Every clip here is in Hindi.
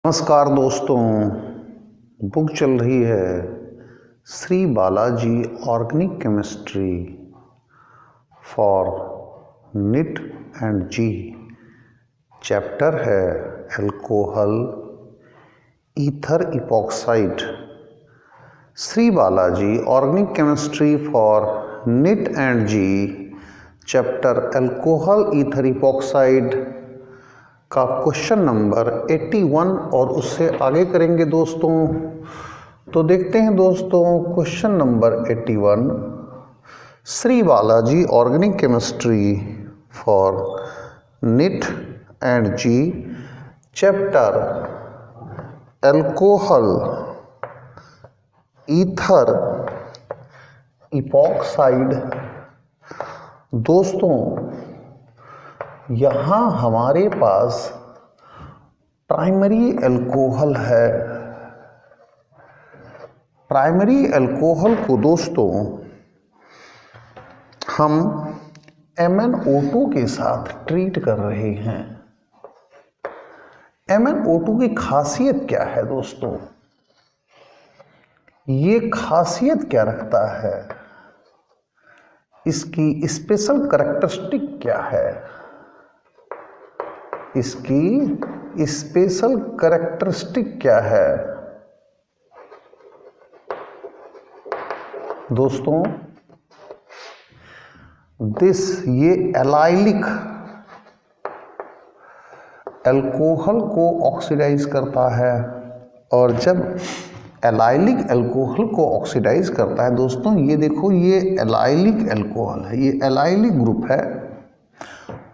नमस्कार दोस्तों, बुक चल रही है Shri Balaji organic chemistry for NEET and JEE. Chapter है alcohol ether epoxide. Shri Balaji organic chemistry for NEET and JEE, chapter alcohol ether epoxide का क्वेश्चन नंबर 81 और उससे आगे करेंगे दोस्तों। तो देखते हैं दोस्तों question number 81, Shri Balaji organic chemistry for NEET and JEE, chapter alcohol ether epoxide. दोस्तों यहाँ हमारे पास प्राइमरी अल्कोहल है। प्राइमरी अल्कोहल को दोस्तों हम MnO2 के साथ ट्रीट कर रहे हैं। MnO2 की खासियत क्या है दोस्तों? ये खासियत क्या रखता है? इसकी स्पेशल कैरेक्टरिस्टिक क्या है? इसकी स्पेशल कैरेक्टरिस्टिक क्या है दोस्तों? ये एलाइलिक अल्कोहल को ऑक्सीडाइज करता है, और जब एलाइलिक अल्कोहल को ऑक्सीडाइज करता है दोस्तों, ये देखो ये एलाइलिक अल्कोहल है, ये एलाइलिक ग्रुप है।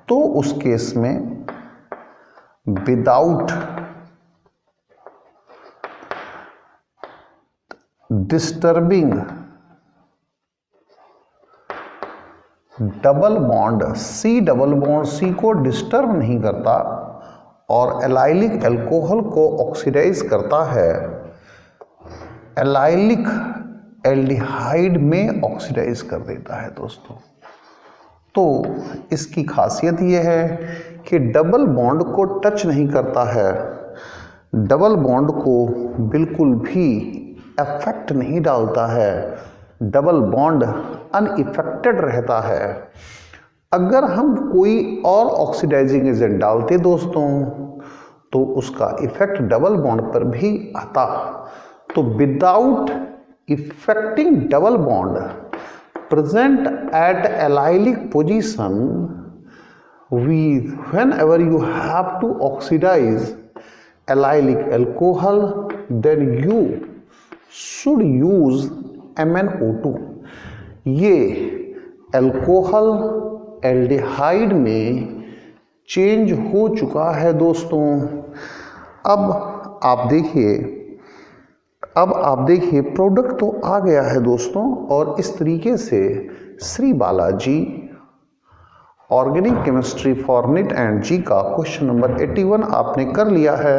तो उस केस में without disturbing double bond C को डिस्टर्ब नहीं करता और एलाइलिक अल्कोहल को ऑक्सीडाइज करता है, एलाइलिक एल्डिहाइड में ऑक्सीडाइज कर देता है दोस्तों। तो इसकी खासियत यह है कि डबल बॉन्ड को टच नहीं करता है, डबल बॉन्ड को बिल्कुल भी इफेक्ट नहीं डालता है, डबल बॉन्ड अनइफेक्टेड रहता है। अगर हम कोई और ऑक्सीडाइजिंग एजेंट डालते दोस्तों तो उसका इफेक्ट डबल बॉन्ड पर भी आता। तो without affecting double bond present at allylic position, whenever you have to oxidize allylic alcohol, then you should use MnO2। ये अल्कोहल एल्डिहाइड में चेंज हो चुका है दोस्तों। अब आप देखिए प्रोडक्ट तो आ गया है दोस्तों, और इस तरीके से Shri Balaji organic chemistry for NEET and JEE का क्वेश्चन नंबर 81 आपने कर लिया है।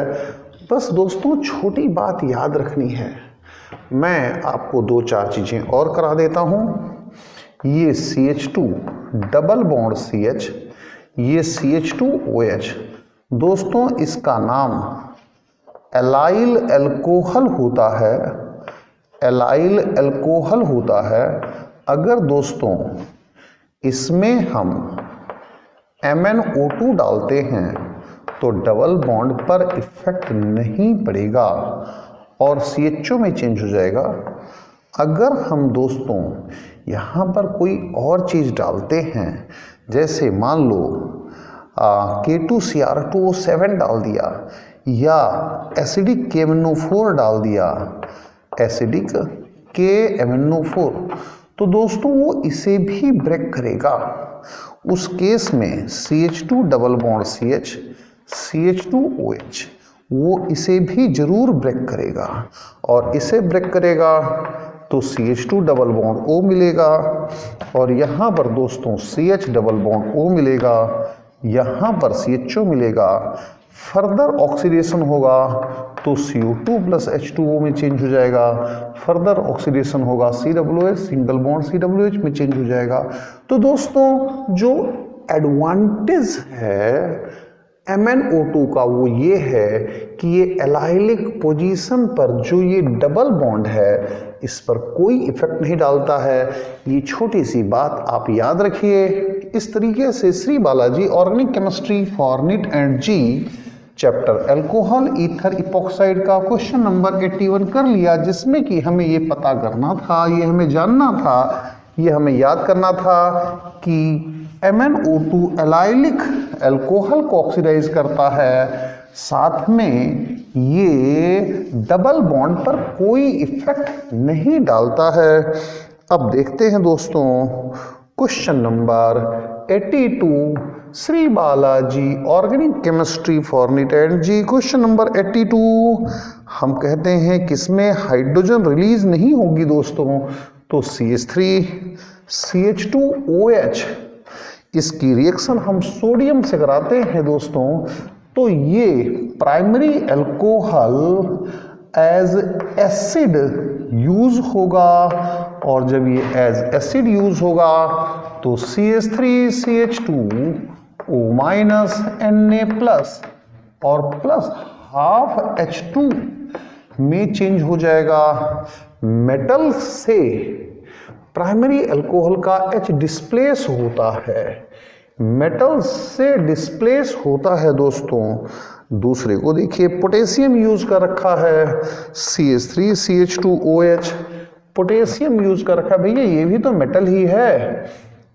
बस दोस्तों छोटी बात याद रखनी है, मैं आपको 2-4 चीज़ें और करा देता हूँ। ये CH2 डबल बॉन्ड CH, ये CH2OH दोस्तों, इसका नाम एलाइल अल्कोहल होता है, एलाइल अल्कोहल होता है। अगर दोस्तों इसमें हम MnO2 डालते हैं तो डबल बॉन्ड पर इफेक्ट नहीं पड़ेगा और CHO में चेंज हो जाएगा। अगर हम दोस्तों यहाँ पर कोई और चीज़ डालते हैं, जैसे मान लो K2Cr2O7 डाल दिया, या एसिडिक KMnO4 डाल दिया, एसिडिक KMnO4, तो दोस्तों वो इसे भी ब्रेक करेगा। उस केस में CH2 double bond CH, CH2OH वो इसे भी जरूर ब्रेक करेगा, और इसे ब्रेक करेगा तो CH2 डबल बॉन्ड O मिलेगा, और यहाँ पर दोस्तों CH डबल बॉन्ड O मिलेगा, यहाँ पर CHO मिलेगा। फर्दर ऑक्सीडेशन होगा तो CO2 प्लस H2O में चेंज हो जाएगा, फर्दर ऑक्सीडेशन होगा COOH सिंगल बॉन्ड COOH में चेंज हो जाएगा। तो दोस्तों जो एडवांटेज है MnO2 का वो ये है कि ये एलाइलिक पोजीशन पर जो ये डबल बॉन्ड है इस पर कोई इफेक्ट नहीं डालता है। ये छोटी सी बात आप याद रखिए। इस तरीके से Shri Balaji organic chemistry for NEET and JEE chapter alcohol ether epoxide का क्वेश्चन नंबर 81 कर लिया, जिसमें कि हमें ये पता करना था, ये हमें जानना था, ये हमें याद करना था कि MnO2 एलाइलिक अल्कोहल को ऑक्सीडाइज करता है, साथ में ये डबल बॉन्ड पर कोई इफेक्ट नहीं डालता है। अब देखते हैं दोस्तों question number 82 Shri Balaji organic chemistry for NEET and JEE. Question number 82 हम कहते हैं किसमें हाइड्रोजन रिलीज नहीं होगी दोस्तों, तो CH3 CH2OH इसकी रिएक्शन हम सोडियम से कराते हैं दोस्तों, तो ये primary alcohol as acid use होगा, और जब ये एज एसिड यूज होगा तो CH3 CH2O minus Na plus और प्लस हाफ H2 में चेंज हो जाएगा। मेटल से प्राइमरी अल्कोहल का H डिस्प्लेस होता है, मेटल से डिस्प्लेस होता है दोस्तों। दूसरे को देखिए, पोटेशियम यूज कर रखा है, CH3 CH2OH पोटेशियम यूज कर रखा है। भैया ये भी तो मेटल ही है,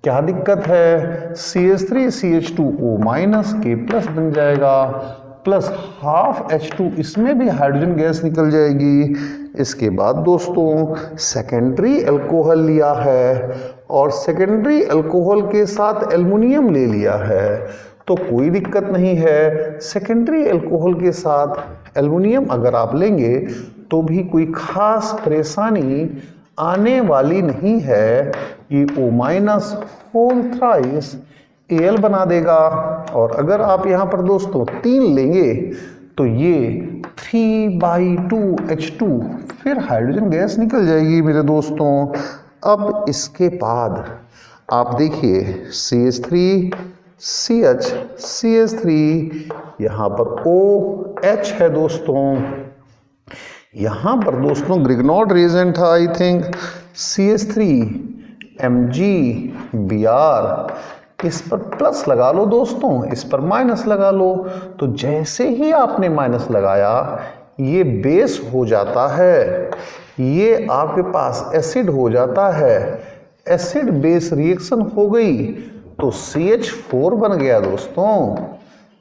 क्या दिक्कत है, CH3 CH2O minus K plus बन जाएगा, प्लस हाफ H2, इसमें भी हाइड्रोजन गैस निकल जाएगी। इसके बाद दोस्तों सेकेंडरी अल्कोहल लिया है और सेकेंडरी अल्कोहल के साथ एल्युमिनियम ले लिया है, तो कोई दिक्कत नहीं है। सेकेंडरी अल्कोहल के साथ एल्युमिनियम अगर आप लेंगे तो भी कोई खास परेशानी आने वाली नहीं है। ये O minus whole thrice Al बना देगा, और अगर आप यहाँ पर दोस्तों 3 लेंगे तो ये 3/2H2 फिर हाइड्रोजन गैस निकल जाएगी मेरे दोस्तों। अब इसके बाद आप देखिए CH3 CH CH3 यहाँ पर OH है दोस्तों, यहाँ पर दोस्तों ग्रिग्नॉड रिएजेंट था आई थिंक, CH3 MgBr, इस पर प्लस लगा लो दोस्तों, इस पर माइनस लगा लो, तो जैसे ही आपने माइनस लगाया ये बेस हो जाता है, ये आपके पास एसिड हो जाता है, एसिड बेस रिएक्शन हो गई तो CH4 बन गया दोस्तों।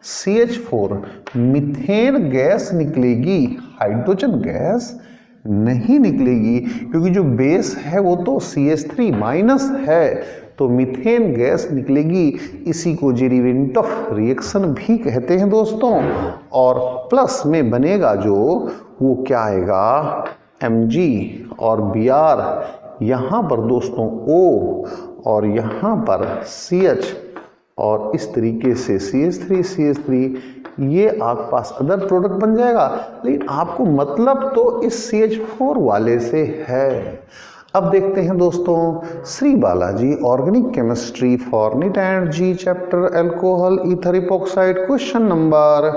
CH4 मीथेन गैस निकलेगी, हाइड्रोजन गैस नहीं निकलेगी, क्योंकि जो बेस है वो तो CH3 माइनस है, तो मीथेन गैस निकलेगी। इसी को जेरिवेंटोफ रिएक्शन भी कहते हैं दोस्तों। और प्लस में बनेगा जो, वो क्या आएगा, Mg और Br, यहाँ पर दोस्तों O और यहाँ पर CH, और इस तरीके से CH3 ये आपके पास अदर प्रोडक्ट बन जाएगा, लेकिन आपको मतलब तो इस CH4 वाले से है। अब देखते हैं दोस्तों Shri Balaji organic chemistry for NEET and JEE chapter alcohol ether epoxide question number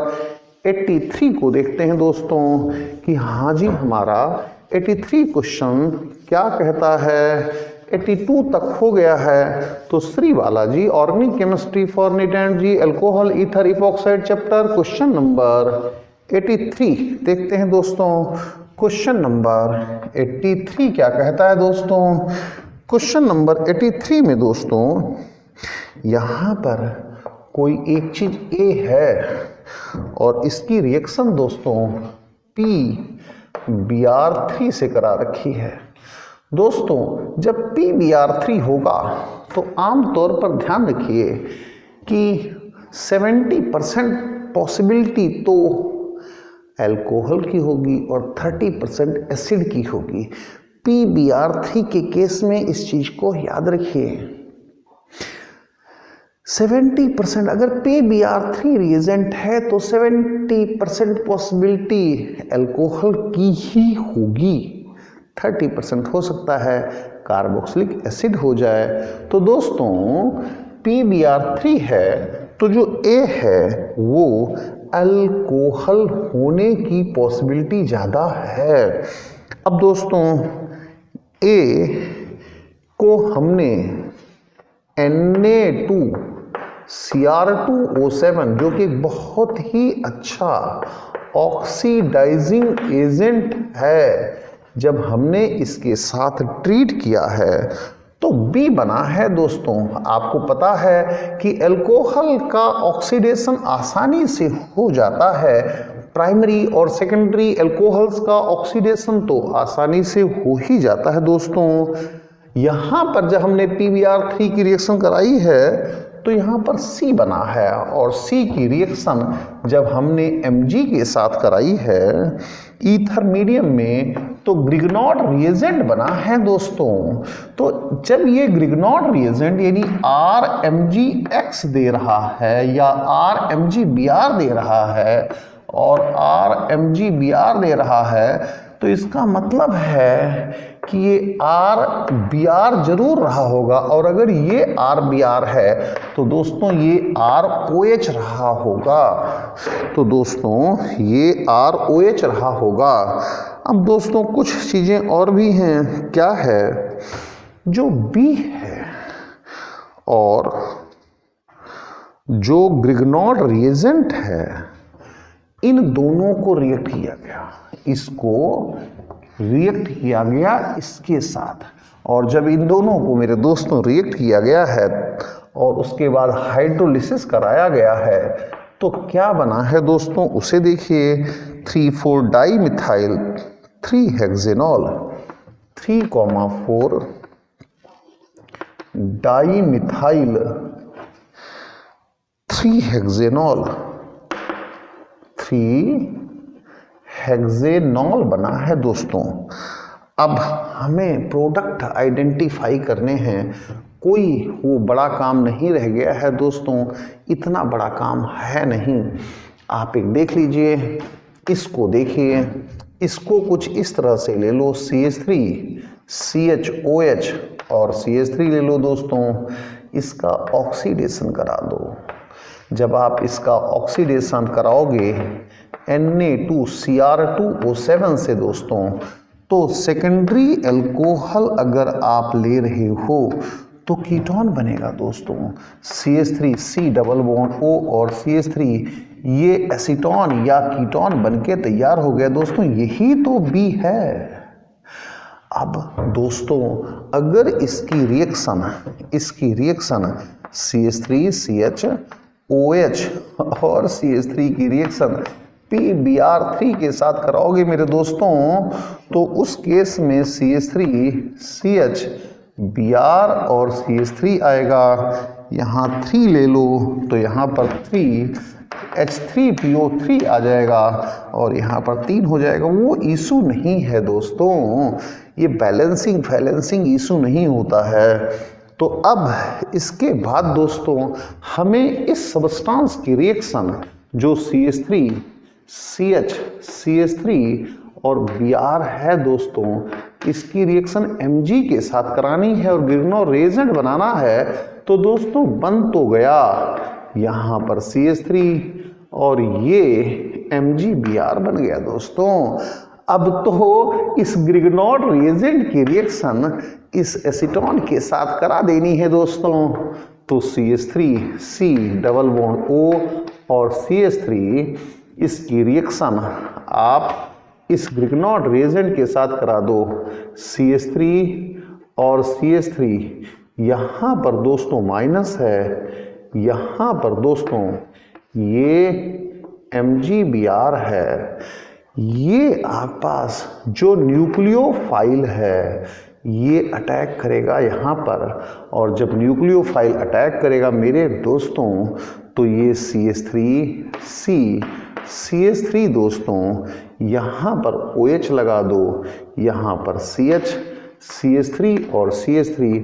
83 को देखते हैं दोस्तों कि हाँ जी हमारा 83 क्वेश्चन क्या कहता है। 82 तक हो गया है, तो Shri Balaji organic chemistry for NEET and JEE alcohol ether epoxide chapter question number 83 देखते हैं दोस्तों। क्वेश्चन नंबर 83 क्या कहता है दोस्तों। क्वेश्चन नंबर 83 में दोस्तों यहाँ पर कोई एक चीज A है और इसकी रिएक्शन दोस्तों PBr3 से करा रखी है। दोस्तों जब PBr3 होगा तो आमतौर पर ध्यान रखिए कि 70% पॉसिबिलिटी तो अल्कोहल की होगी और 30% एसिड की होगी। PBr3 के केस में इस चीज को याद रखिए। 70% अगर PBr3 रिएजेंट है तो 70% पॉसिबिलिटी अल्कोहल की ही होगी, 30% हो सकता है कार्बोक्सिलिक एसिड हो जाए। तो दोस्तों PBr3 है तो जो A है वो अल्कोहल होने की पॉसिबिलिटी ज़्यादा है। अब दोस्तों A को हमने Na2Cr2O7 जो कि बहुत ही अच्छा ऑक्सीडाइजिंग एजेंट है, जब हमने इसके साथ ट्रीट किया है तो B बना है। दोस्तों आपको पता है कि अल्कोहल का ऑक्सीडेशन आसानी से हो जाता है, प्राइमरी और सेकेंडरी अल्कोहल्स का ऑक्सीडेशन तो आसानी से हो ही जाता है। दोस्तों यहाँ पर जब हमने PBr3 की रिएक्शन कराई है तो यहाँ पर C बना है, और C की रिएक्शन जब हमने Mg के साथ कराई है ईथर मीडियम में तो ग्रिग्नॉड रिएजेंट बना है। दोस्तों तो जब ये ग्रिग्नॉड रिएजेंट यानी RMgX दे रहा है या RMgBr दे रहा है और RMgBr दे रहा है तो इसका मतलब है कि ये RBr जरूर रहा होगा, और अगर ये RBr है तो दोस्तों ये ROH रहा होगा। तो दोस्तों ये ROH रहा होगा। अब दोस्तों कुछ चीज़ें और भी हैं। क्या है? जो B है और जो ग्रिग्नॉड रिएजेंट है इन दोनों को रिएक्ट किया गया, इसको रिएक्ट किया गया इसके साथ, और जब इन दोनों को मेरे दोस्तों रिएक्ट किया गया है और उसके बाद हाइड्रोलिसिस कराया गया है तो क्या बना है दोस्तों उसे देखिए। 3,4 डाईमिथाइल 3-हेक्सेनॉल 3,4 डाईमिथाइल 3-हेक्सेनॉल 3-हेक्सेनॉल बना है। दोस्तों अब हमें प्रोडक्ट आइडेंटिफाई करने हैं, कोई वो बड़ा काम नहीं रह गया है। दोस्तों इतना बड़ा काम है नहीं। आप एक देख लीजिए, इसको देखिए, इसको कुछ इस तरह से ले लो, CH3 CHOH और CH3 ले लो। दोस्तों इसका ऑक्सीडेशन करा दो। जब आप इसका ऑक्सीडेशन कराओगे Na2Cr2O7 से दोस्तों तो सेकेंडरी अल्कोहल अगर आप ले रहे हो तो कीटोन बनेगा। दोस्तों CH3 C double bond O और CH3 ये एसीटोन या कीटोन बनके तैयार हो गया। दोस्तों यही तो B है। अब दोस्तों अगर इसकी रिएक्शन CH3 CHOH और CH3 की रिएक्शन PBr3 के साथ कराओगे मेरे दोस्तों तो उस केस में CH3 CHBr और CH3 आएगा। यहाँ 3 ले लो तो यहाँ पर 3H3PO3 आ जाएगा और यहाँ पर 3 हो जाएगा। वो इशू नहीं है दोस्तों, ये बैलेंसिंग इशू नहीं होता है। तो अब इसके बाद दोस्तों हमें इस सब्सटेंस की रिएक्शन जो CH3 CH3 और Br है दोस्तों, इसकी रिएक्शन Mg के साथ करानी है और ग्रिग्नॉड रिएजेंट बनाना है। तो दोस्तों बन तो गया यहाँ पर CH3 और ये MgBr बन गया। दोस्तों अब तो इस ग्रिग्नॉड रिएजेंट की रिएक्शन इस एसीटोन के साथ करा देनी है दोस्तों। तो CH3 C double bond O और CH3 इसकी रिएक्शन आप इस ग्रिग्नॉड रिएजेंट के साथ करा दो। CH3 और CH3 यहाँ पर दोस्तों माइनस है, यहाँ पर दोस्तों ये MgBr है। ये आपस जो न्यूक्लियोफाइल है ये अटैक करेगा यहाँ पर, और जब न्यूक्लियोफाइल अटैक करेगा मेरे दोस्तों तो ये CH3 दोस्तों यहाँ पर OH लगा दो, यहाँ पर CH3 और CH3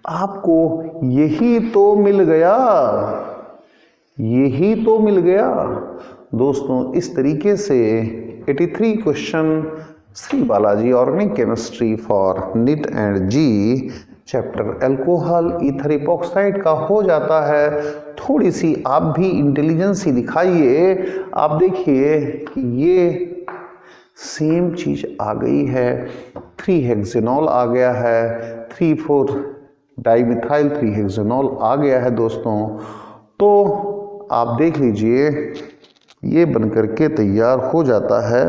आपको यही तो मिल गया दोस्तों। इस तरीके से 83 question Shri Balaji organic chemistry for NEET and JEE chapter alcohol ether epoxide का हो जाता है। थोड़ी सी आप भी इंटेलिजेंस ही दिखाइए। आप देखिए कि ये सेम चीज आ गई है, 3 हेक्सेनॉल आ गया है, 3,4 डाइमिथाइल 3 हेक्सेनॉल आ गया है दोस्तों। तो आप देख लीजिए ये बनकर के तैयार हो जाता है।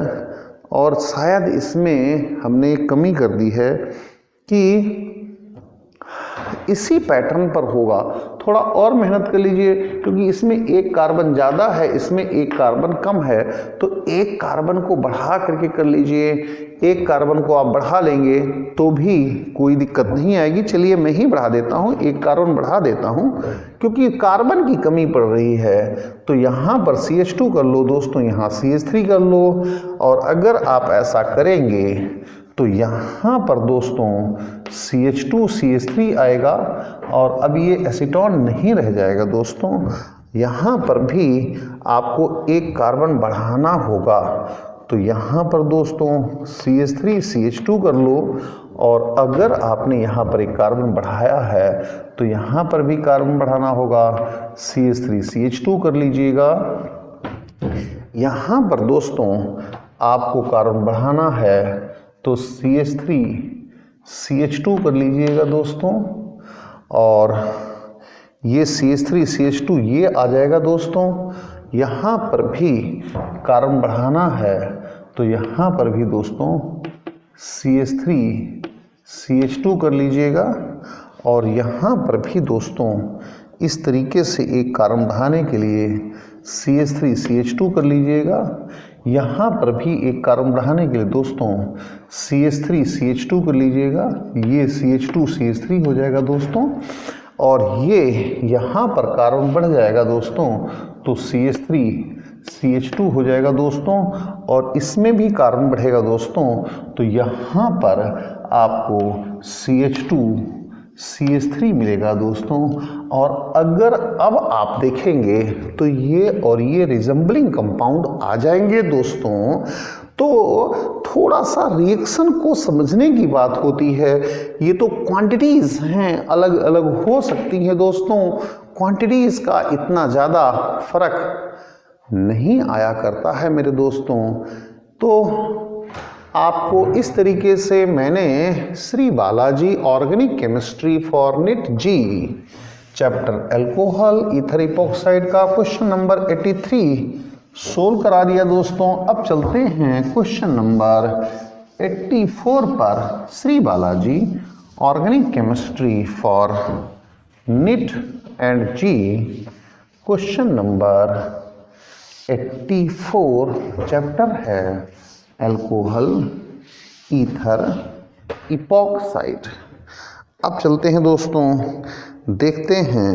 और शायद इसमें हमने एक कमी कर दी है कि इसी पैटर्न पर होगा, थोड़ा और मेहनत कर लीजिए, क्योंकि इसमें एक कार्बन ज़्यादा है, इसमें एक कार्बन कम है। तो एक कार्बन को बढ़ा करके कर लीजिए, एक कार्बन को आप बढ़ा लेंगे तो भी कोई दिक्कत नहीं आएगी। चलिए मैं ही बढ़ा देता हूँ, एक कार्बन बढ़ा देता हूँ, क्योंकि कार्बन की कमी पड़ रही है। तो यहाँ पर CH2 कर लो दोस्तों, यहाँ CH3 कर लो। और अगर आप ऐसा करेंगे तो यहाँ पर दोस्तों CH2 CH3 आएगा और अब ये एसीटोन नहीं रह जाएगा दोस्तों। यहाँ पर भी आपको एक कार्बन बढ़ाना होगा। तो यहाँ पर दोस्तों CH3 CH2 कर लो। और अगर आपने यहाँ पर एक कार्बन बढ़ाया है तो यहाँ पर भी कार्बन बढ़ाना होगा, CH3 CH2 कर लीजिएगा। यहाँ पर दोस्तों आपको कार्बन बढ़ाना है तो CH3 CH2 कर लीजिएगा दोस्तों। और ये CH3 CH2 ये आ जाएगा दोस्तों। यहाँ पर भी कार्बन बढ़ाना है तो यहाँ पर भी दोस्तों CH3 CH2 कर लीजिएगा। और यहाँ पर भी दोस्तों इस तरीके से एक कार्बन बढ़ाने के लिए CH3 CH2 कर लीजिएगा। यहाँ पर भी एक कार्बन बढ़ाने के लिए दोस्तों CH3 CH2 कर लीजिएगा। ये CH2 CH3 हो जाएगा दोस्तों। और ये यहाँ पर कार्बन बढ़ जाएगा दोस्तों तो CH3 CH2 हो जाएगा दोस्तों। और इसमें भी कार्बन बढ़ेगा दोस्तों तो यहाँ पर आपको CH2 CH3 मिलेगा दोस्तों। और अगर अब आप देखेंगे तो ये और ये रिजेंबलिंग कंपाउंड आ जाएंगे दोस्तों। तो थोड़ा सा रिएक्शन को समझने की बात होती है। ये तो क्वांटिटीज हैं, अलग अलग हो सकती हैं दोस्तों, क्वांटिटीज का इतना ज़्यादा फर्क नहीं आया करता है मेरे दोस्तों। तो आपको इस तरीके से मैंने Shri Balaji organic chemistry for NIT JEE chapter alcohol ether epoxide का क्वेश्चन नंबर 83 सोल्व करा दिया दोस्तों। अब चलते हैं क्वेश्चन नंबर 84 पर। Shri Balaji organic chemistry for NIT and JEE question number 84 chapter है अल्कोहल ईथर इपॉक्साइड। अब चलते हैं दोस्तों, देखते हैं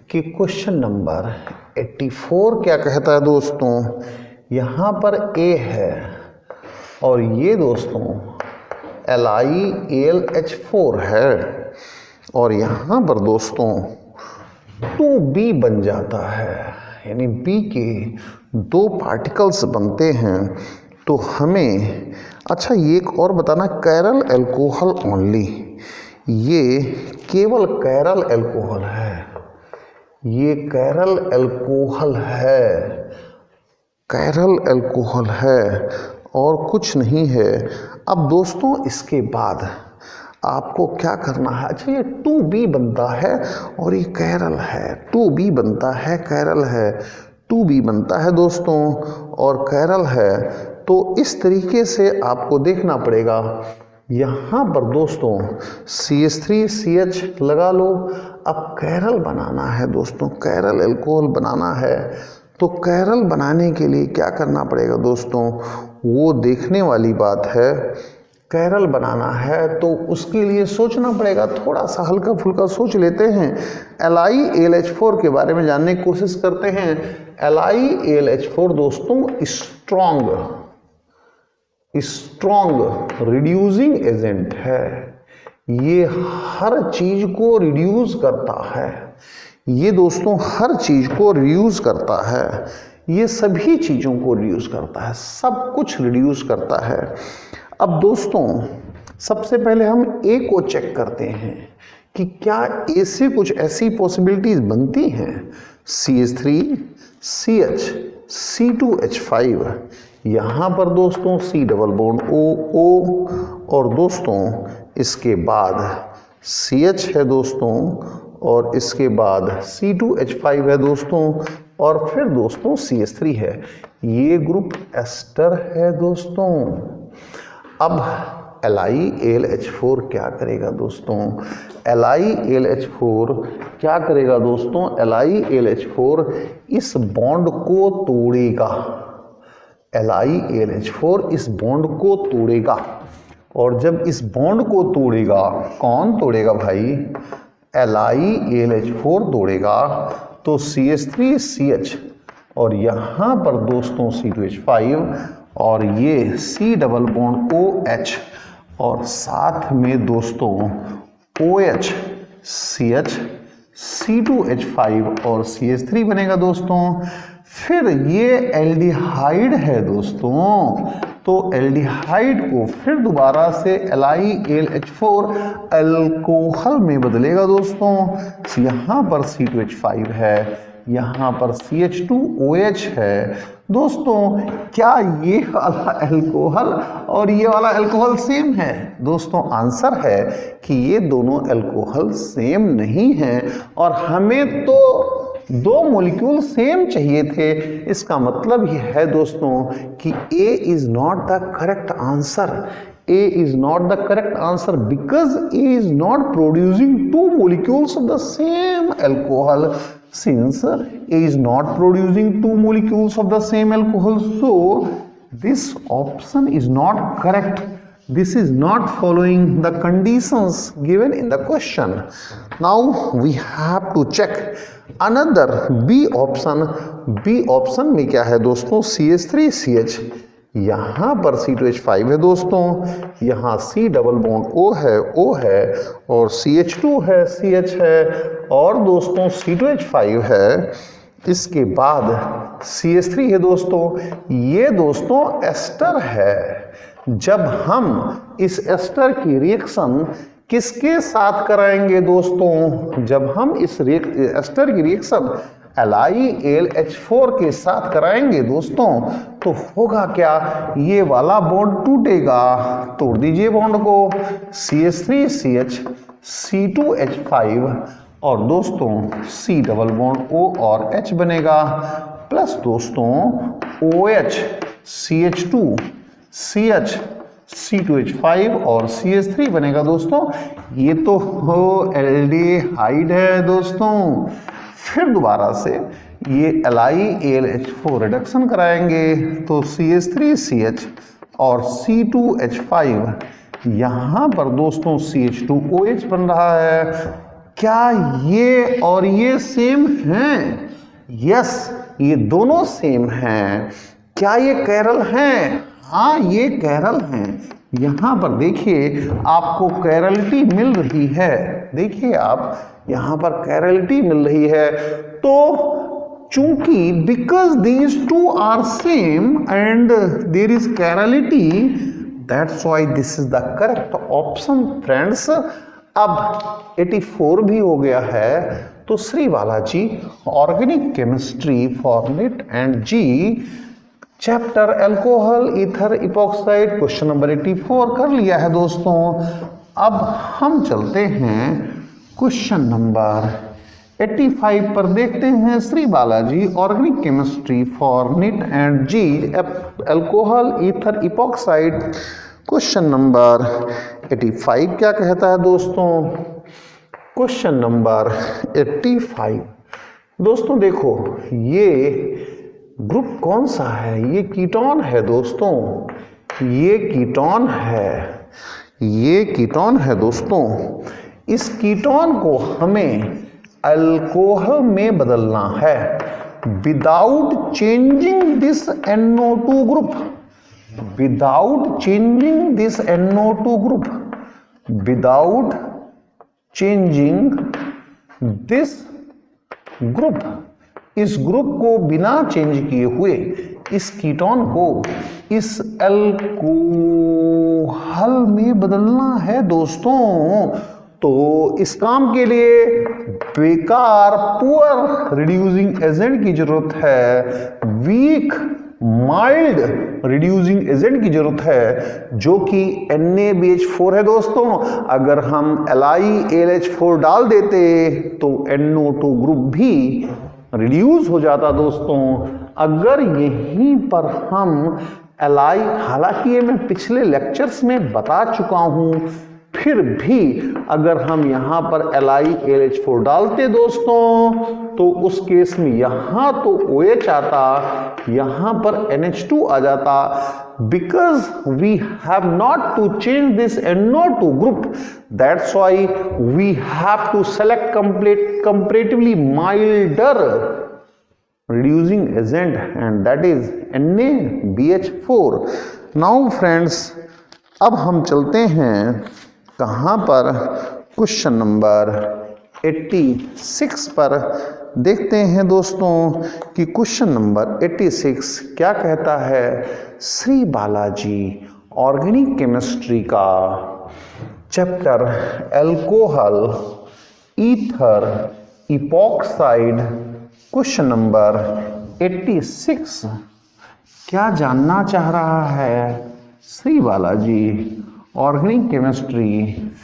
कि क्वेश्चन नंबर 84 क्या कहता है दोस्तों। यहाँ पर A है और ये दोस्तों LiAlH4 है। और यहाँ पर दोस्तों 2B बन जाता है, यानी B के 2 पार्टिकल्स बनते हैं। तो हमें अच्छा ये एक और बताना, कैरल अल्कोहल ओनली, ये केवल कैरल अल्कोहल है, ये कैरल अल्कोहल है, कैरल अल्कोहल है और कुछ नहीं है। अब दोस्तों इसके बाद आपको क्या करना है, अच्छा ये 2B बनता है और ये कैरल है, 2B बनता है कैरल है, 2B बनता है दोस्तों और कैरल है। तो इस तरीके से आपको देखना पड़ेगा। यहाँ पर दोस्तों CH3CH लगा लो। अब कैरल बनाना है दोस्तों, कैरल अल्कोहल बनाना है। तो कैरल बनाने के लिए क्या करना पड़ेगा दोस्तों, वो देखने वाली बात है। कैरल बनाना है तो उसके लिए सोचना पड़ेगा, थोड़ा सा हल्का फुल्का सोच लेते हैं। LiAlH4 के बारे में जानने की कोशिश करते हैं। LiAlH4 दोस्तों स्ट्रॉन्ग रिड्यूसिंग एजेंट है। ये हर चीज को रिड्यूस करता है, ये दोस्तों हर चीज को रिड्यूस करता है, ये सभी चीजों को रिड्यूस करता है, सब कुछ रिड्यूस करता है। अब दोस्तों सबसे पहले हम ए को चेक करते हैं कि क्या ए से कुछ ऐसी पॉसिबिलिटीज बनती हैं, CH3 CH C2H5, यहाँ पर दोस्तों C डबल बॉन्ड O और दोस्तों इसके बाद CH है दोस्तों और इसके बाद C2H5 है दोस्तों और फिर दोस्तों CH3 है। ये ग्रुप एस्टर है दोस्तों। अब LiAlH4 क्या करेगा दोस्तों? LiAlH4 क्या करेगा दोस्तों? LiAlH4 इस बॉन्ड को तोड़ेगा। LiAlH4 इस बॉन्ड को तोड़ेगा और जब इस बॉन्ड को तोड़ेगा, कौन तोड़ेगा भाई? LiAlH4 तोड़ेगा तो CH3CH और यहाँ पर दोस्तों C2H5 और ये C डबल बॉन्ड OH और साथ में दोस्तों OH CH C2H5 और CH3 बनेगा दोस्तों। फिर ये एल्डिहाइड है दोस्तों, तो एल्डिहाइड को फिर दोबारा से LiAlH4 अल्कोहल में बदलेगा दोस्तों। यहाँ पर C2H5 है, यहाँ पर CH2OH है दोस्तों। क्या ये वाला अल्कोहल और ये वाला अल्कोहल सेम है? दोस्तों आंसर है कि ये दोनों अल्कोहल सेम नहीं है और हमें तो दो मॉलिक्यूल सेम चाहिए थे। इसका मतलब ये है दोस्तों कि A is not the correct answer. A is not the correct answer because A is not producing two molecules of the same alcohol. Since A is not producing two molecules of the same alcohol, so this option is not correct. This is not following the conditions given in the question. Now we have to check another B option. B option में क्या है दोस्तों? CH3CH, यहाँ पर C2H5 है दोस्तों, यहाँ C डबल बॉन्ड O है और CH2 है, CH है और दोस्तों C2H5 है। इसके बाद CH3 है दोस्तों। ये दोस्तों एस्टर है। जब हम इस एस्टर की रिएक्शन किसके साथ कराएंगे दोस्तों? जब हम इस एस्टर की रिएक्शन LiAlH4 के साथ कराएंगे दोस्तों तो होगा क्या? ये वाला बॉन्ड टूटेगा। तोड़ दीजिए बॉन्ड को। CH3CH C2H5 और दोस्तों C डबल बॉन्ड O और H बनेगा प्लस दोस्तों OH CH2 CH C2H5 और CH3 बनेगा दोस्तों। ये तो एल्डिहाइड है दोस्तों। फिर दोबारा से ये LiAlH4 रिडक्शन कराएंगे तो CH3CH और C2H5 यहाँ पर दोस्तों CH2OH बन रहा है। क्या ये और ये सेम हैं? यस, ये दोनों सेम हैं। क्या ये कैरल हैं? हाँ, ये कैरल हैं। यहाँ पर देखिए आपको कैरलिटी मिल रही है। देखिए आप यहाँ पर कैरलिटी मिल रही है। तो चूंकि because these two are same and there is chirality, that's why this is the correct option friends. अब 84 भी हो गया है तो Shri Balaji organic chemistry for NEET and JEE chapter alcohol ether epoxide question number 84 कर लिया है दोस्तों। अब हम चलते हैं क्वेश्चन नंबर 85 पर देखते हैं। Shri Balaji organic chemistry for NEET and JEE alcohol ether epoxide question number 85 क्या कहता है दोस्तों? क्वेश्चन नंबर 85 दोस्तों देखो, ये ग्रुप कौन सा है? ये कीटोन है दोस्तों। ये कीटोन है, ये कीटोन है दोस्तों। इस कीटोन को हमें अल्कोहल में बदलना है without changing this NO2 group. Without changing this NO2 group, without changing this group, इस ग्रुप को बिना चेंज किए हुए इस कीटोन को इस अल्कोहल में हमें बदलना है दोस्तों। तो इस काम के लिए बेकार पुअर रिड्यूसिंग एजेंट की जरूरत है, वीक माइल्ड रिड्यूसिंग एजेंट की जरूरत है, जो कि NaBH4 है दोस्तों। अगर हम LiAlH4 डाल देते तो NO2 ग्रुप भी रिड्यूस हो जाता दोस्तों। अगर यहीं पर हम हालांकि ये मैं पिछले लेक्चर्स में बता चुका हूं, फिर भी अगर हम यहां पर LiAlH4 डालते दोस्तों, तो उस केस में यहां तो OH आता, यहां पर NH2 आ जाता। Because we have not to change this NO2 group, that's why we have to select comparatively milder reducing agent, and that is NaBH4। Now friends, अब हम चलते हैं कहाँ पर, क्वेश्चन नंबर 86 पर देखते हैं दोस्तों कि क्वेश्चन नंबर 86 क्या कहता है। श्री बालाजी ऑर्गेनिक केमिस्ट्री का chapter alcohol ether epoxide question number 86 क्या जानना चाह रहा है। Shri Balaji organic chemistry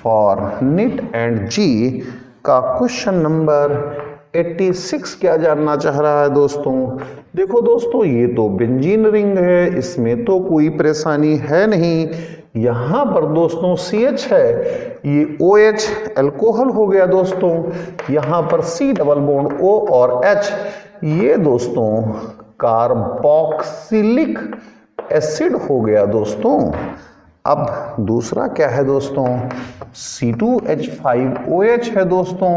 for NEET and G का क्वेश्चन नंबर 86 क्या जानना चाह रहा है दोस्तों। देखो दोस्तों, ये तो बेंजीन रिंग है, इसमें तो कोई परेशानी है नहीं। यहाँ पर दोस्तों CH है, ये OH अल्कोहल हो गया दोस्तों। यहाँ पर C डबल बॉन्ड O और H, ये दोस्तों कार्बोक्सिलिक एसिड हो गया दोस्तों। अब दूसरा क्या है दोस्तों, C2H5OH है दोस्तों,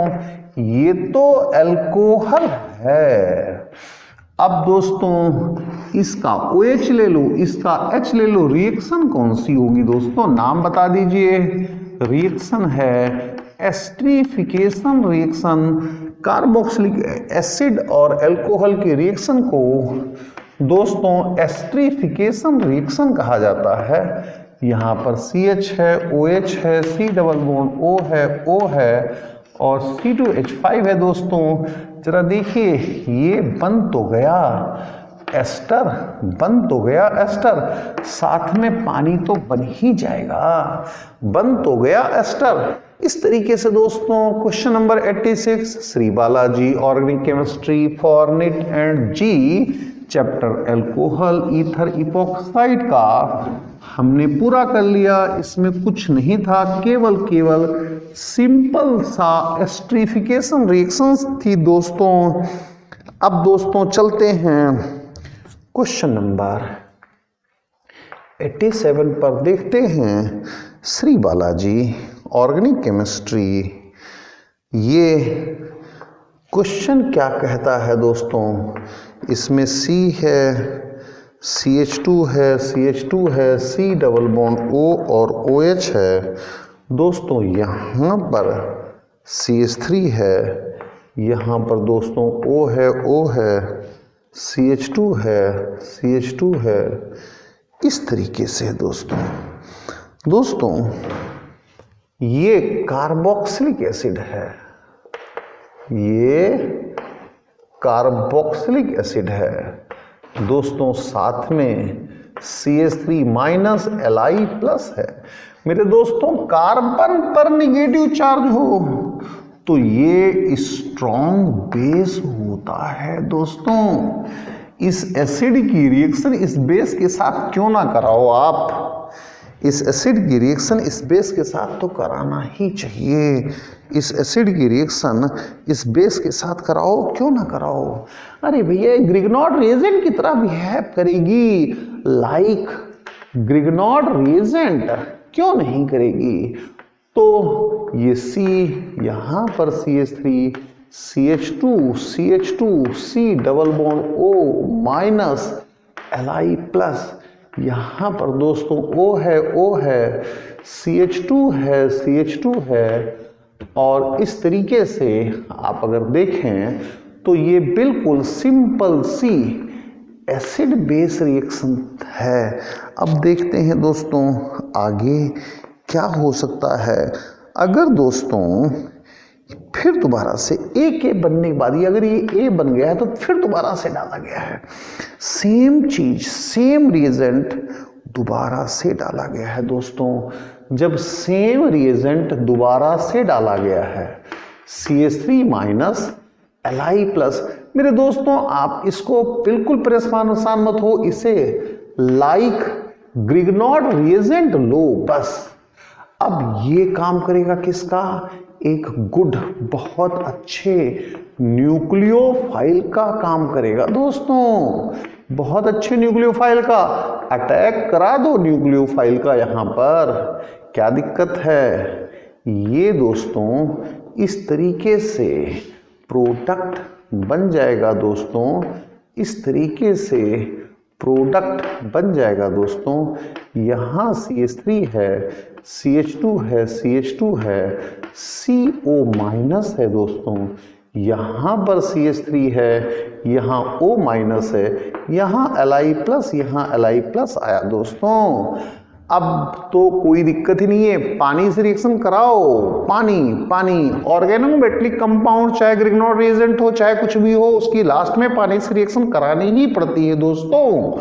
ये तो अल्कोहल है। अब दोस्तों इसका OH ले लो, इसका H ले लो, रिएक्शन कौन सी होगी दोस्तों, नाम बता दीजिए। रिएक्शन है एस्टरीफिकेशन रिएक्शन। कार्बोक्सिलिक एसिड और अल्कोहल के रिएक्शन को दोस्तों एस्टरीफिकेशन रिएक्शन कहा जाता है। यहाँ पर CH है, OH है, C डबल बॉन्ड O है, O है और C2H5 है दोस्तों। जरा देखिए, ये बन तो गया एस्टर, बन तो गया एस्टर, साथ में पानी तो बन ही जाएगा, बन तो गया एस्टर। इस तरीके से दोस्तों question number 86 Shri Balaji organic chemistry for NEET and G chapter alcohol ether epoxide का हमने पूरा कर लिया। इसमें कुछ नहीं था, केवल सिंपल सा एस्टरीफिकेशन रिएक्शंस थी दोस्तों। अब दोस्तों चलते हैं क्वेश्चन नंबर 87 पर देखते हैं श्री बालाजी ऑर्गेनिक केमिस्ट्री। ये क्वेश्चन क्या कहता है दोस्तों, इसमें C है, CH2 है, CH2 है, C डबल बॉन्ड O और OH है दोस्तों। यहाँ पर CH3 है, यहाँ पर दोस्तों O है, O है, CH2 है, CH2 है। इस तरीके से दोस्तों ये कार्बोक्सिलिक एसिड है, ये कार्बोक्सिलिक एसिड है दोस्तों, साथ में CH3 माइनस Li प्लस है। मेरे दोस्तों कार्बन पर निगेटिव चार्ज हो तो ये स्ट्रॉन्ग बेस होता है दोस्तों। इस एसिड की रिएक्शन इस बेस के साथ क्यों ना कराओ आप, इस एसिड की रिएक्शन इस बेस के साथ तो कराना ही चाहिए। इस एसिड की रिएक्शन इस बेस के साथ कराओ, क्यों ना कराओ। अरे भैया ग्रिग्नॉट रिएजेंट की तरह बिहेव करेगी, लाइक ग्रिग्नॉट रिएजेंट क्यों नहीं करेगी। तो ये C, यहाँ पर CH3, CH2, C double bond O minus Li plus, यहाँ पर दोस्तों O है, CH2 है और इस तरीके से आप अगर देखें तो ये बिल्कुल सिंपल सी एसिड बेस रिएक्शन है। अब देखते हैं दोस्तों आगे क्या हो सकता है? अगर दोस्तों फिर दोबारा से ए बनने के बाद, अगर ये ए बन गया है तो फिर दोबारा से डाला गया है, सेम चीज सेम रिएजेंट दोबारा से डाला गया है दोस्तों। जब सेम रिएजेंट दोबारा से डाला गया है CH3 माइनस Li+, मेरे दोस्तों आप इसको बिल्कुल परेशान मत हो, इसे लाइक ग्रिग्नॉड रिएजेंट लो बस। अब ये काम करेगा किसका? एक गुड बहुत अच्छे न्यूक्लियोफाइल का काम करेगा दोस्तों, बहुत अच्छे न्यूक्लियोफाइल का। अटैक करा दो न्यूक्लियोफाइल का यहाँ पर, क्या दिक्कत है? ये दोस्तों इस तरीके से प्रोडक्ट बन जाएगा दोस्तों, इस तरीके से प्रोडक्ट बन जाएगा दोस्तों। यहाँ CH3 है, CH2 है, CH2 है, CO माइनस है दोस्तों, यहाँ पर CH3 है, यहाँ O माइनस है, यहाँ Li+, यहाँ Li+ आया दोस्तों। अब तो कोई दिक्कत ही नहीं है, पानी से रिएक्शन कराओ, पानी ऑर्गेनोमेटेलिक कंपाउंड, चाहे ग्रिग्नॉड रिएजेंट हो चाहे कुछ भी हो, उसकी लास्ट में पानी से रिएक्शन करानी ही पड़ती है दोस्तों।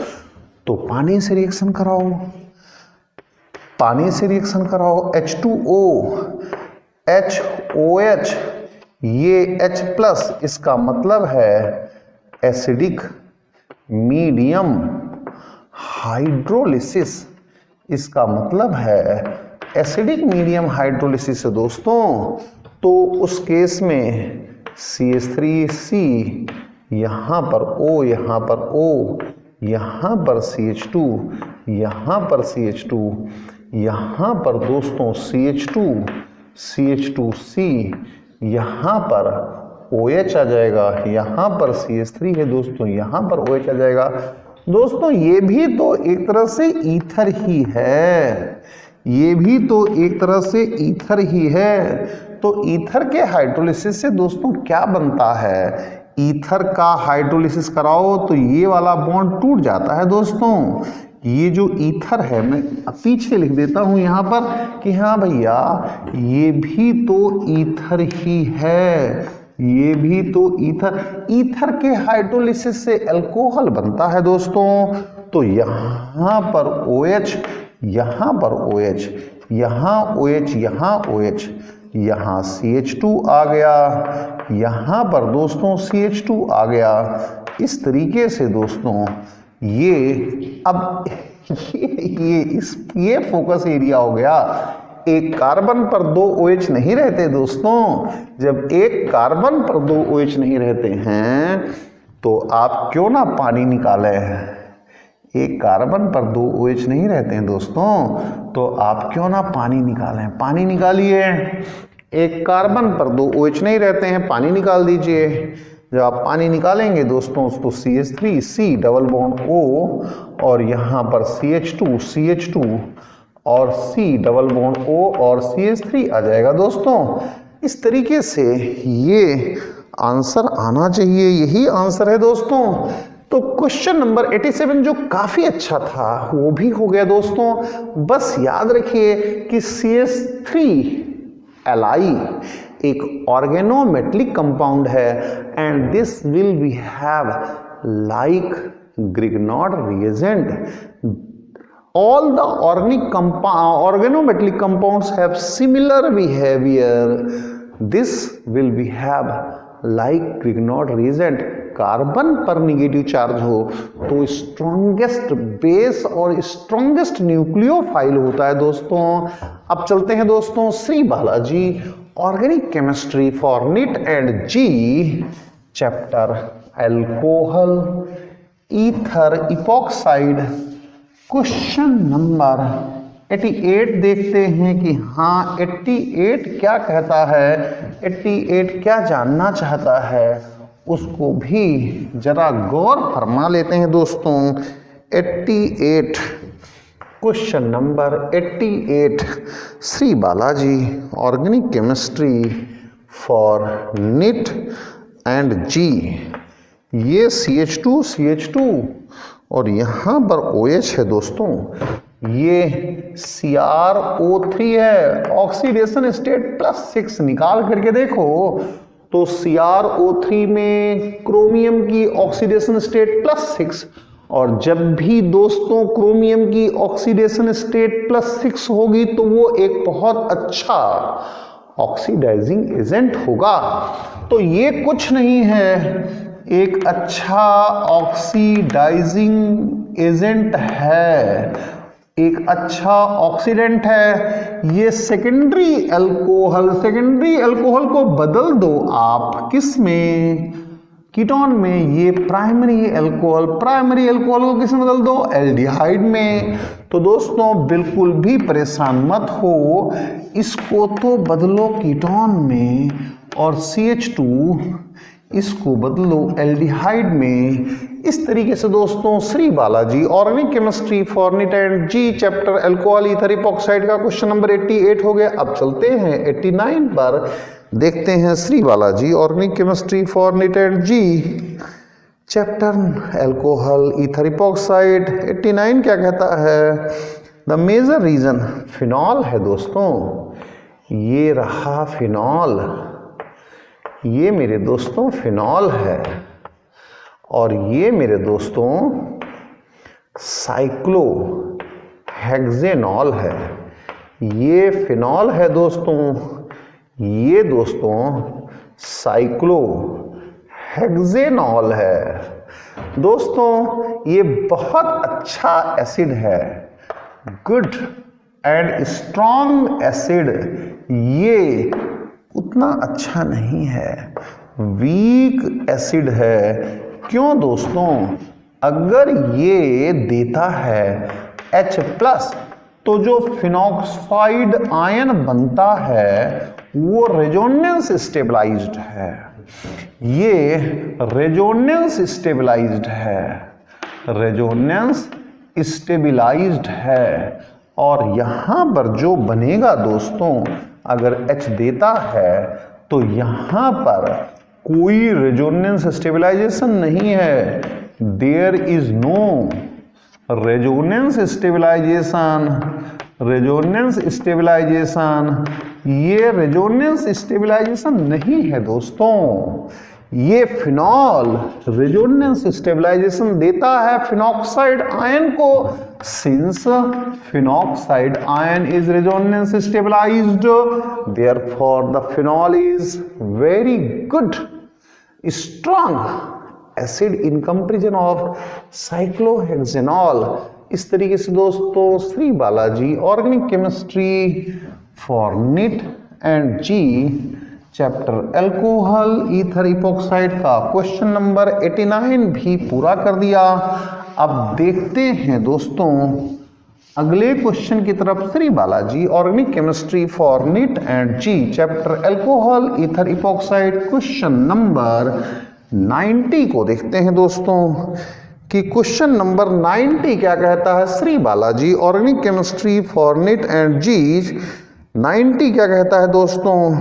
तो पानी से रिएक्शन कराओ, पानी से रिएक्शन कराओ। H2O HOH, ये H+, इसका मतलब है एसिडिक मीडियम हाइड्रोलिसिस, इसका मतलब है एसिडिक मीडियम हाइड्रोलिसिस है दोस्तों। तो उस केस में CH3C, यहाँ पर O, यहाँ पर O, यहाँ पर CH2, यहाँ पर CH2, यहाँ पर दोस्तों CH2C, यहाँ पर OH आ जाएगा, यहाँ पर CH3 है दोस्तों, यहाँ पर OH आ जाएगा दोस्तों। ये भी तो एक तरह से ईथर ही है, ये भी तो एक तरह से ईथर ही है। तो ईथर के हाइड्रोलिसिस से दोस्तों क्या बनता है? ईथर का हाइड्रोलिसिस कराओ तो ये वाला बॉन्ड टूट जाता है दोस्तों। ये जो ईथर है, मैं पीछे लिख देता हूं यहाँ पर कि हाँ भैया ये भी तो ईथर ही है, ये भी तो ईथर के हाइड्रोलिसिस से अल्कोहल बनता है दोस्तों। तो यहाँ पर OH, यहाँ पर OH, यहाँ OH, यहाँ OH, यहाँ CH2 आ गया, यहाँ पर दोस्तों CH2 आ गया। इस तरीके से दोस्तों ये अब ये फोकस एरिया हो गया। एक कार्बन पर 2 OH नहीं रहते दोस्तों। जब एक कार्बन पर 2 OH नहीं रहते हैं तो आप क्यों ना पानी निकालें। एक कार्बन पर 2 OH नहीं रहते हैं दोस्तों, तो आप क्यों ना पानी निकालें। पानी निकालिए। एक कार्बन पर 2 OH नहीं रहते हैं, पानी निकाल दीजिए। जब आप पानी निकालेंगे दोस्तों तो CH3C डबल बॉन्ड O और यहाँ पर CH2 और C डबल बॉन्ड O और CH3 आ जाएगा दोस्तों। इस तरीके से ये आंसर आना चाहिए, यही आंसर है दोस्तों। तो क्वेश्चन नंबर 87 जो काफी अच्छा था वो भी हो गया दोस्तों। बस याद रखिए कि CH3Li एक ऑर्गेनोमेटेलिक कंपाउंड है and this will behave like Grignard reagent. All the organometallic compounds have similar behavior. This will be have like Grignard reagent. Carbon पर निगेटिव चार्ज हो तो स्ट्रॉन्गेस्ट बेस और स्ट्रॉन्गेस्ट न्यूक्लियोफाइल होता है दोस्तों। अब चलते हैं दोस्तों Shri Balaji organic chemistry for NEET and JEE chapter alcohol ether epoxide question number 88 देखते हैं कि हाँ 88 क्या कहता है, 88 क्या जानना चाहता है उसको भी जरा गौर फरमा लेते हैं दोस्तों। 88 question number 88 Shri Balaji organic chemistry for NEET and JEE. ये CH2 और यहाँ पर OH है दोस्तों। ये CrO3 है, ऑक्सीडेशन स्टेट +6 निकाल करके देखो तो CrO3 में क्रोमियम की ऑक्सीडेशन स्टेट +6, और जब भी दोस्तों क्रोमियम की ऑक्सीडेशन स्टेट +6 होगी तो वो एक बहुत अच्छा ऑक्सीडाइजिंग एजेंट होगा। तो ये कुछ नहीं है, एक अच्छा ऑक्सीडाइजिंग एजेंट है, एक अच्छा ऑक्सीडेंट है। ये सेकेंडरी अल्कोहल को बदल दो आप किस में, कीटोन में। ये प्राइमरी अल्कोहल को किस में बदल दो, एल्डिहाइड में। तो दोस्तों बिल्कुल भी परेशान मत हो, इसको तो बदलो कीटोन में, और CH2 इसको बदलो एल्डिहाइड में। इस तरीके से दोस्तों Shri Balaji organic chemistry for NEET and JEE chapter alcohol ether epoxide का क्वेश्चन नंबर 88 हो गया। अब चलते हैं 89 पर, देखते हैं Shri Balaji organic chemistry for NEET and JEE chapter alcohol ether epoxide. 89 क्या कहता है, द मेजर रीजन फिनॉल है दोस्तों। ये रहा फिनॉल, ये मेरे दोस्तों फिनॉल है, और ये मेरे दोस्तों साइक्लोहेक्सेनॉल है। ये फिनॉल है दोस्तों, ये दोस्तों साइक्लोहेक्सेनॉल है। दोस्तों ये बहुत अच्छा एसिड है, गुड एंड स्ट्रॉन्ग एसिड। ये उतना अच्छा नहीं है, वीक एसिड है। क्यों दोस्तों, अगर ये देता है H+ तो जो फिनॉक्साइड आयन बनता है वो रेजोनेंस स्टेबलाइज्ड है, ये रेजोनेंस स्टेबलाइज्ड है, रेजोनेंस स्टेबलाइज्ड है। और यहां पर जो बनेगा दोस्तों, अगर H देता है तो यहां पर कोई रेजोनेंस स्टेबलाइजेशन नहीं है, there is no resonance stabilization. Resonance stabilization, ये रेजोनेंस स्टेबलाइजेशन नहीं है दोस्तों। ये फिनॉल रेजोनेंस स्टेबलाइजेशन देता है फिनॉक्साइड आयन को, since phenoxide ion is resonance stabilized, therefore the phenol is very good strong acid in comparison of cyclohexanol. इस तरीके से दोस्तों Shri Balaji organic chemistry for NEET and JEE chapter alcohol ether epoxide का क्वेश्चन नंबर 89 भी पूरा कर दिया। अब देखते हैं दोस्तों अगले क्वेश्चन की तरफ। Shri Balaji organic chemistry for NEET and JEE chapter alcohol ether epoxide question number 90 को देखते हैं दोस्तों कि क्वेश्चन नंबर 90 क्या कहता है। Shri Balaji organic chemistry for NEET and JEE 90 क्या कहता है दोस्तों,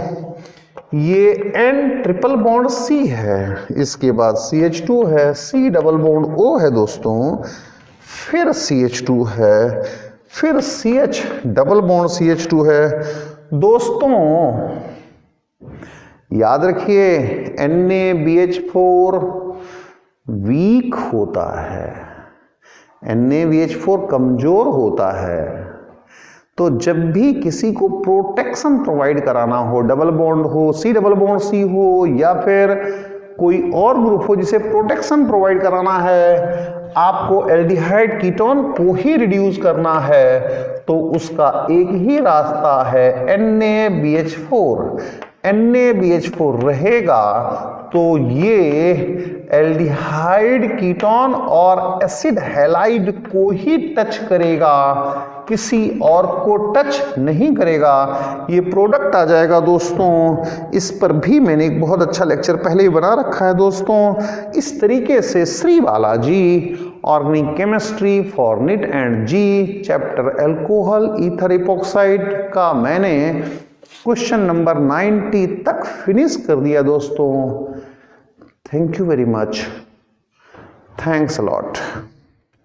ये N∧C है, इसके बाद CH2 है, C∬O है दोस्तों, फिर CH2 है, फिर CH∬CH2 है। दोस्तों याद रखिए NaBH4 वीक होता है, NaBH4 कमजोर होता है। तो जब भी किसी को प्रोटेक्शन प्रोवाइड कराना हो, डबल बॉन्ड हो, C∬C हो, या फिर कोई और ग्रुप हो जिसे प्रोटेक्शन प्रोवाइड कराना है, आपको एल्डिहाइड कीटोन को ही रिड्यूस करना है, तो उसका एक ही रास्ता है NaBH4। NaBH4 रहेगा तो ये एल्डिहाइड कीटोन और एसिड हैलाइड को ही टच करेगा, किसी और को टच नहीं करेगा। ये प्रोडक्ट आ जाएगा दोस्तों। इस पर भी मैंने एक बहुत अच्छा लेक्चर पहले ही बना रखा है दोस्तों। इस तरीके से Shri Balaji organic chemistry for NEET and JEE chapter alcohol ether epoxide का मैंने क्वेश्चन नंबर 90 तक फिनिश कर दिया दोस्तों। Thank you very much, thanks a lot.